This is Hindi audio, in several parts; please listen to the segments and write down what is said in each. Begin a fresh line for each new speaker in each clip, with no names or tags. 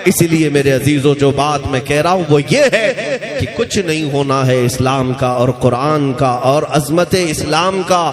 इसलिए मेरे अजीजों, जो बात मैं कह रहा हूं वो ये है कि कुछ नहीं होना है इस्लाम का और कुरान का और अजमत इस्लाम का।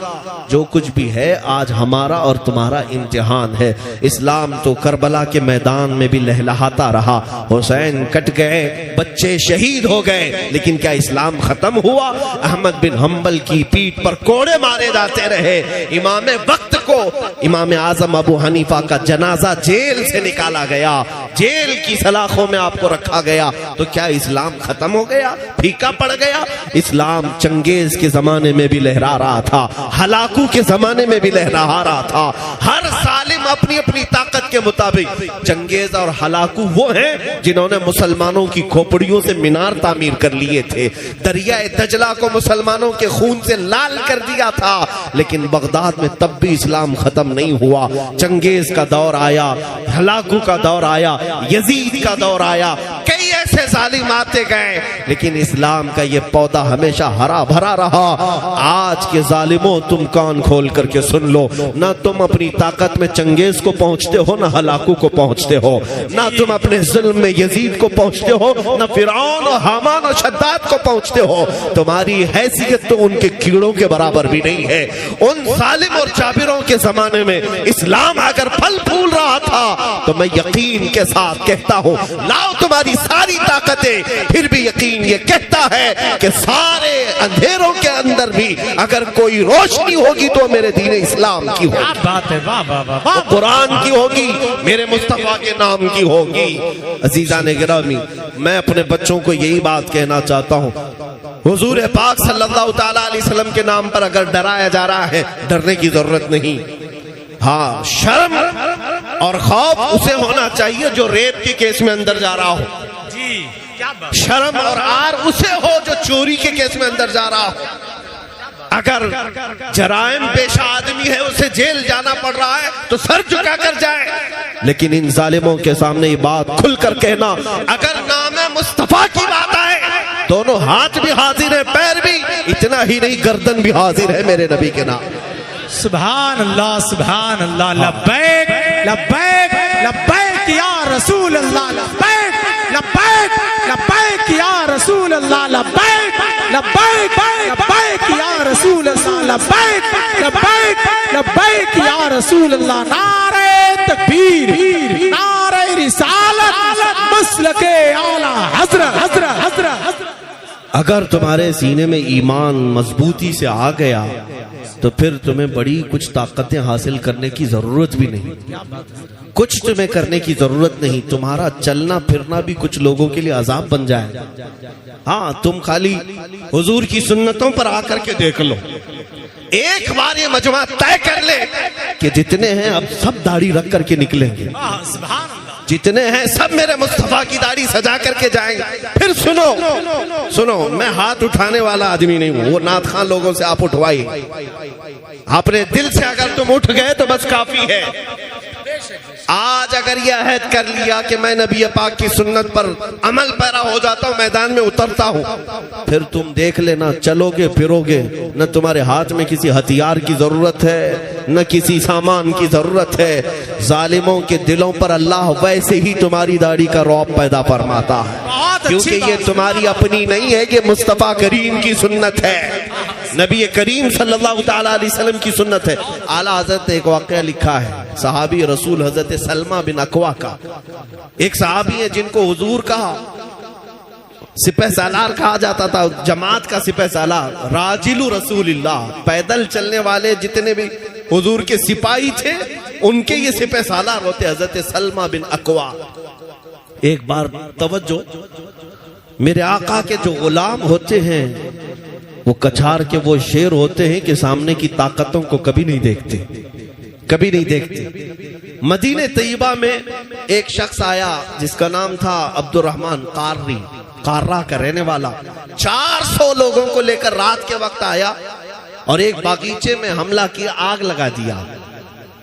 जो कुछ भी है आज हमारा और तुम्हारा इम्तिहान है। इस्लाम तो करबला के मैदान में भी लहलहाता रहा, हुसैन कट गए, बच्चे शहीद हो गए, लेकिन क्या इस्लाम खत्म हुआ? अहमद बिन हम्बल की पीठ पर कोड़े मारे जाते रहे। इमाम वक्त को, इमाम आजम अबू हनीफा का जनाजा जेल से निकाला गया, जेल की सलाखों में आपको रखा गया। तो क्या इस्लाम खत्म हो गया, फीका पड़ गया? इस्लाम चंगेज के जमाने में भी लहरा रहा था, हलाकू के जमाने में भी लहरा रहा था। हर सालिम अपनी अपनी ताकत के मुताबिक। चंगेज और हलाकू वो हैं जिन्होंने मुसलमानों की खोपड़ियों से मीनार तामीर कर लिए थे, दरियाए दजला को मुसलमानों के खून से लाल कर दिया था। लेकिन बगदाद में तब भी इस्लाम खत्म नहीं हुआ। चंगेज का दौर आया, हलाकू का दौर आया, यजीद का दौर आया, कई ऐसे जालिम आते गए, लेकिन इस्लाम का ये पौधा हमेशा हरा भरा रहा। आज के जालिमों, तुम कान खोल करके सुन लो, ना तुम अपनी ताकत में चंगेज को पहुंचते हो, ना हलाकू को पहुंचते हो, ना तुम अपने जुल्म में यजीद को पहुंचते हो, ना फिरौन और हामान और शद्दाद को पहुंचते हो। तुम्हारी हैसियत तो उनके कीड़ों के बराबर भी नहीं है। उन जालिम और जाबिरों के जमाने में इस्लाम अगर फल फूल रहा था तो मैं यकीन के साथ कहता हूं, लाओ तुम्हारी सारी ताकतें, फिर भी यकीन ये कहता है कि सारे अंधेरों के अंदर भी अगर कोई रोशनी होगी तो मेरे दीन इस्लाम की होगी।
बात है, वाह वाह वाह वाह,
कुरान की होगी, मेरे मुस्तफा के नाम की होगी। अजीजान गिरामी, मैं अपने बच्चों को यही बात कहना चाहता हूं, हुजूर पाक सल्लल्लाहु तआला अलैहि वसल्लम के नाम पर अगर डराया जा रहा है, डरने की जरूरत नहीं। हाँ, शर्म और खौफ उसे होना चाहिए जो रेप के केस में अंदर जा रहा हो।
जी क्या बात।
शर्म और आर उसे हो जो चोरी के केस में अंदर जा रहा हो। अगर जराइम पेशा आदमी है, उसे जेल जाना पड़ रहा है तो सर झुका कर जाए। लेकिन इन जालिमों के सामने ये बात खुलकर कहना, अगर नाम मुस्तफा की बात आए, दोनों हाथ भी हाजिर है, पैर भी, इतना ही नहीं गर्दन भी हाजिर है मेरे नबी के नाम।
सुभान अल्लाह, सुभान अल्लाह, लब्बैक लब्बैक लब्बैक या रसूल अल्लाह, लब्बैक लब्बैक लब्बैक या रसूल अल्लाह, लब्बैक लब्बैक लब्बैक या रसूल अल्लाह, लब्बैक लब्बैक लब्बैक या रसूल अल्लाह। नारे तकबीर, नारे रिसालत, मसलके आला हज़रत हज़रत हज़रत।
अगर तुम्हारे सीने में ईमान मजबूती से आ गया तो फिर तुम्हें बड़ी कुछ ताकतें हासिल करने की जरूरत भी नहीं, कुछ तुम्हें करने की जरूरत नहीं। तुम्हारा चलना फिरना भी कुछ लोगों के लिए अजाब बन जाए। हाँ, तुम खाली हुजूर की सुन्नतों पर आकर के देख लो, एक बार ये मजमा तय कर ले कि जितने हैं अब सब दाढ़ी रख करके निकलेंगे, जितने हैं सब मेरे मुस्तफा की दाढ़ी सजा करके जाएंगे। फिर सुनो सुनो, मैं हाथ उठाने वाला आदमी नहीं हूं, वो नाथ खान लोगों से आप उठवाइए। अपने दिल से अगर तुम उठ गए तो बस काफी है। आज अगर यह अहद कर लिया कि मैं नबी पाक की सुन्नत पर अमल पैरा हो जाता हूं, मैदान में उतरता हूं, फिर तुम देख लेना, चलोगे फिरोगे, न तुम्हारे हाथ में किसी हथियार की जरूरत है, न किसी सामान की जरूरत है। जालिमों के दिलों पर अल्लाह वैसे ही तुम्हारी दाढ़ी का रौब पैदा फरमाता है, क्योंकि ये तुम्हारी अपनी नहीं है, ये मुस्तफा करीम की सुन्नत है, नबी करीम सल्लल्लाहु तआला अलैहि वसल्लम की सुन्नत है। आला हजरत ने एक वाकया लिखा है, सहाबी रसूल हजरत सलमा बिन अकवा का। एक सहाबी है जिनको हुजूर कहा सिपह सालार कहा जाता था, जमात का सिपह सालार, राजिलु रसूलिल्लाह, पैदल चलने वाले जितने भी हुजूर के सिपाही थे उनके ये सिपह सालार होते हजरत सलमा बिन अकवा। एक बार तवज्जो, मेरे आका के जो गुलाम होते हैं वो कछार के वो शेर होते हैं कि सामने की ताकतों को कभी नहीं देखते, कभी नहीं देखते। मदीने तैयबा में एक शख्स आया जिसका नाम था अब्दुर्रहमान काररी, कार्रा का रहने वाला, 400 लोगों को लेकर रात के वक्त आया और एक बागीचे में हमला किया, आग लगा दिया,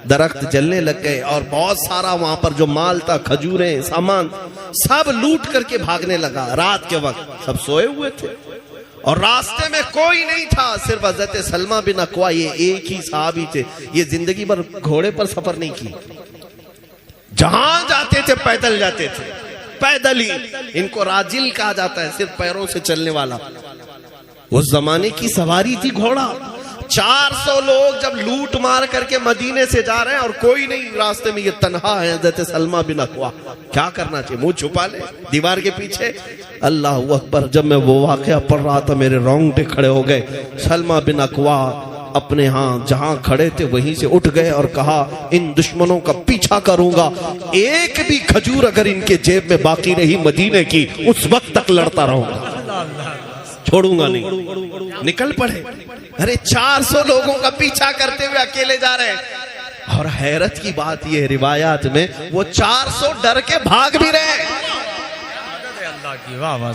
दरख्त जलने लग गए और बहुत सारा वहां पर जो माल था, खजूरें, सामान, सब लूट करके भागने लगा। रात के वक्त सब सोए हुए थे और रास्ते में कोई नहीं था, सिर्फ हजरत सलमा बिन अकवा, ये एक ही साहबी थे। ये जिंदगी भर घोड़े पर सफर नहीं की, जहां जाते थे पैदल जाते थे। पैदल ही। इनको राजिल कहा जाता है, सिर्फ पैरों से चलने वाला। उस जमाने की सवारी थी घोड़ा। 400 लोग जब लूट मार करके मदीने से जा रहे हैं और कोई नहीं रास्ते में, ये तन्हा है हज़रत सलमा बिन अकवा। क्या करना चाहिए? मुंह छुपा ले दीवार के पीछे। अल्लाह अकबर। जब मैं वो वाकया पढ़ रहा था मेरे रोंगटे खड़े हो गए। सलमा बिन अकवा अपने यहाँ जहां खड़े थे वहीं से उठ गए और कहा, इन दुश्मनों का पीछा करूंगा, एक भी खजूर अगर इनके जेब में बाकी रही मदीने की, उस वक्त तक लड़ता रहूंगा, छोड़ूंगा नहीं। निकल पड़े। अरे 400 लोगों का पीछा करते हुए अकेले जा रहे हैं। और हैरत की बात यह है, रिवायात में वो 400 डर के भाग भी रहे।
अल्लाह की वाह।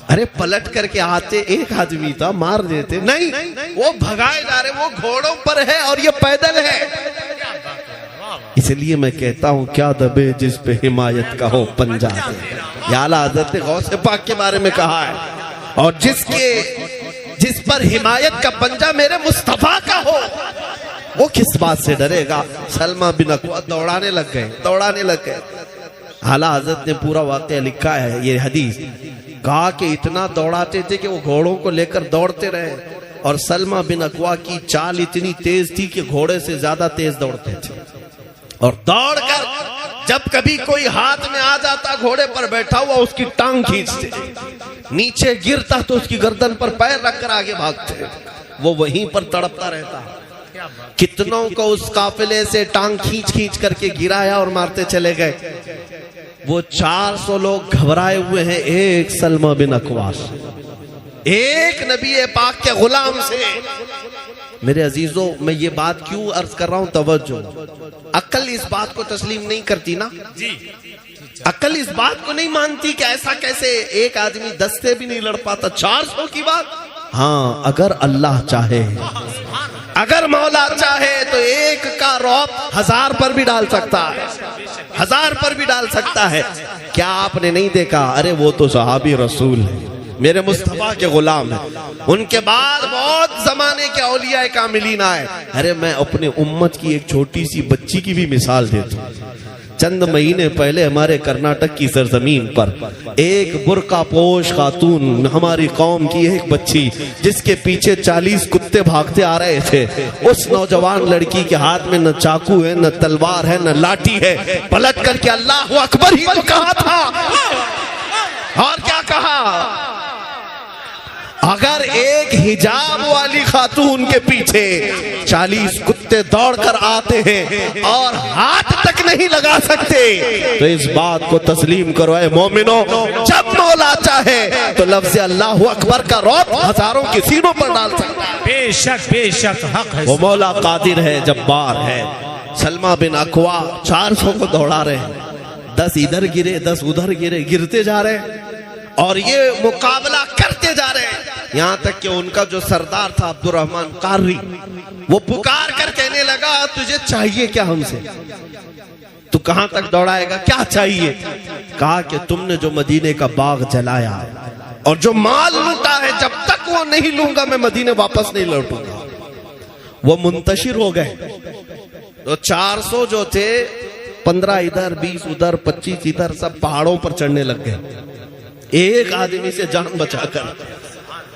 अरे पलट करके आते एक आदमी था, मार देते, नहीं वो भगाए जा रहे। वो घोड़ों पर है और ये पैदल है। इसलिए मैं कहता हूँ, क्या दबे जिस पे हिमायत का हो पंजा। या आला हज़रत ने गौसे पाक के बारे में कहा है, और जिस पर हिमायत का पंजा मेरे मुस्तफा का हो, वो किस बात से डरेगा। सलमा बिन अकवा दौड़ाने लग गए। आला हज़रत ने पूरा वाक़या लिखा है, ये हदीस। कहा कि इतना दौड़ाते थे कि वो घोड़ों को लेकर दौड़ते रहे, और सलमा बिन अकवा की चाल इतनी तेज थी कि घोड़े से ज्यादा तेज दौड़ते थे। और दौड़कर जब कभी कोई हाथ में आ जाता घोड़े पर बैठा हुआ, उसकी टांग खींचते, नीचे गिरता तो उसकी गर्दन पर पैर रखकर आगे भागते। वो वहीं पर तड़पता रहता। कितनों को उस काफिले से टांग खींच करके गिराया और मारते चले गए। वो 400 लोग घबराए हुए हैं एक सलमा बिन अकवा, एक नबी पाक के गुलाम से। मेरे अजीजों, मैं ये बात क्यों अर्ज कर रहा हूं, तवज्जो। अक्ल इस बात को तस्लीम नहीं करती ना जी। अक्ल इस बात को नहीं मानती कि ऐसा कैसे एक आदमी 10 से भी नहीं लड़ पाता, 400 की बात। हाँ, अगर अल्लाह चाहे, अगर मौला चाहे तो एक का रौब 1000 पर भी डाल सकता है, 1000 पर भी डाल सकता है। क्या आपने नहीं देखा? अरे वो तो सहाबी रसूल है, मेरे मुस्तफा के गुलाम है। उनके बाद बहुत जमाने के औलिया कामिलीन आए। अरे मैं अपने उम्मत की एक छोटी सी बच्ची की भी मिसाल देता हूँ। चंद महीने पहले हमारे कर्नाटक की सरजमीन पर एक बुर्का पोश खातून, हमारी कौम की एक बच्ची, जिसके पीछे 40 कुत्ते भागते आ रहे थे, उस नौजवान लड़की के हाथ में न चाकू है, न तलवार है, न लाठी है। पलट करके अल्लाह अकबर ही तो कहा था। और क्या कहा? अगर एक हिजाब वाली खातून के पीछे 40 कुत्ते दौड़कर आते हैं और हाथ तक नहीं लगा सकते, तो इस बात को तस्लीम करो ऐ मोमिनो, जब मौला चाहे तो लफ्ज़ अल्लाह अकबर का रौब हजारों के सीनों पर डाल सकता है।
बेशक हक है।
वो मौला कादिर है, जब्बार है। सलमा बिन अकवा 400 को दौड़ा रहे हैं, 10 इधर गिरे, 10 उधर गिरे, गिरते जा रहे हैं और ये मुकाबला करते जा रहे हैं। यहाँ तक कि उनका जो सरदार था अब्दुर्रहमान कारी, वो पुकार कर कहने लगा, तुझे चाहिए क्या हमसे? तू कहां तक दौड़ाएगा? क्या चाहिए? कहा कि तुमने जो मदीने का बाग जलाया और जो माल लूटा है, जब तक वो नहीं लूंगा मैं मदीने वापस नहीं लौटूंगा। वो मुंतशिर हो गए। तो 400 जो थे, 15 इधर, 20 उधर, 25 इधर, सब पहाड़ों पर चढ़ने लग गए एक आदमी से जान बचाकर।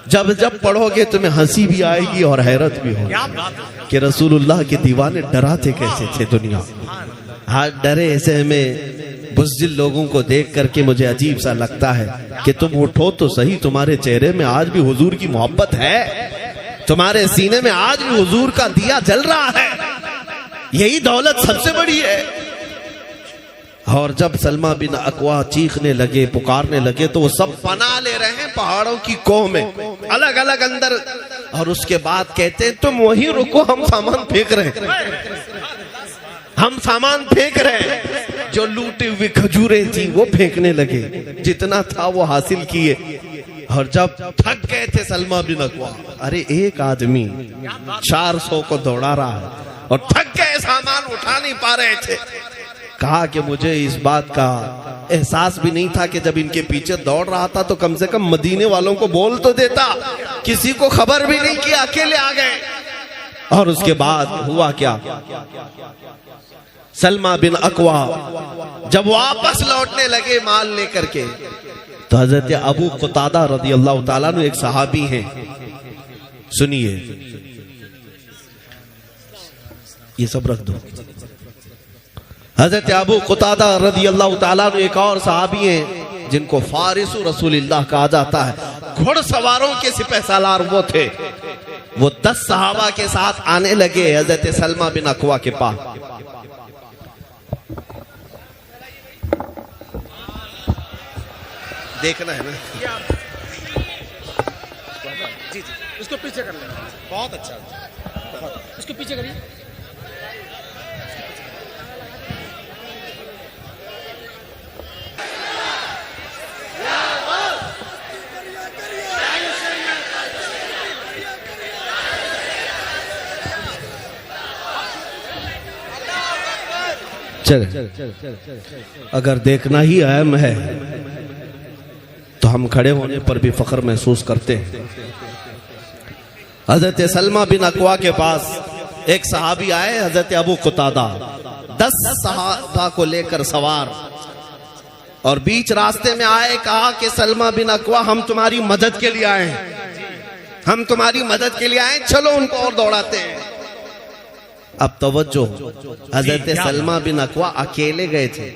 जब पढ़ोगे तुम्हें हंसी भी आएगी और हैरत भी होगी कि रसूलुल्लाह के दीवाने डराते कैसे थे दुनिया। हाँ, डरे ऐसे में बुज़दिल लोगों को देख करके मुझे अजीब सा लगता है कि तुम उठो तो सही, तुम्हारे चेहरे में आज भी हुजूर की मोहब्बत है, तुम्हारे सीने में आज भी हुजूर का दिया जल रहा है। यही दौलत सबसे बड़ी है। और जब सलमा बिन अकवा चीखने लगे, पुकारने लगे, तो वो सब पनाह ले रहे हैं पहाड़ों की कोह में, अलग अलग अंदर। और उसके बाद कहते हैं, तुम वहीं रुको, हम सामान फेंक रहे हैं, हम सामान फेंक रहे हैं। जो लूटी हुई खजूरें थी वो फेंकने लगे, जितना था वो हासिल किए। और जब थक गए थे सलमा बिन अकवा, अरे एक आदमी 400 को दौड़ा रहा है और थक गए, सामान उठा नहीं पा रहे थे। कहा कि मुझे इस बात का एहसास भी नहीं था कि जब इनके पीछे दौड़ रहा था तो कम से कम मदीने वालों को बोल तो देता। किसी को खबर भी नहीं किया, अकेले आ गए। और उसके बाद हुआ क्या? सलमा बिन अकवा जब वापस लौटने लगे माल लेकर के, तो हजरत अबू कुतादा रदी अल्लाह ताला अन्हु एक सहाबी हैं, सुनिए, ये सब रख दो। हजरत अबू कुतादा रदी अल्लाह ताला अन्हु एक और सहाबी हैं जिनको फारिसु रसूलिल्लाह कहा जाता है। घुड़सवारों के सिपहसालार वो थे। वो 10 सहाबा के साथ आने लगे हजरत सलमा बिन अकवा के पास। देखना है ना,
जी जी, उसको पीछे कर लेना। बहुत अच्छा, बहुत उसको पीछे करिए।
चले, अगर देखना ही अहम है तो हम खड़े होने पर भी फख्र महसूस करते हैं। हजरत सलमा बिन अकवा के पास एक सहाबी आए, हजरत अबू कुतादा 10 सहाबा को लेकर सवार, और बीच रास्ते में आए, कहा कि सलमा बिन अकवा हम तुम्हारी मदद के लिए आए हैं, हम तुम्हारी मदद के लिए आए, चलो उनको और दौड़ाते हैं। अब तवज्जो, हजरत सलमा बिन अकवा अकेले गए थे।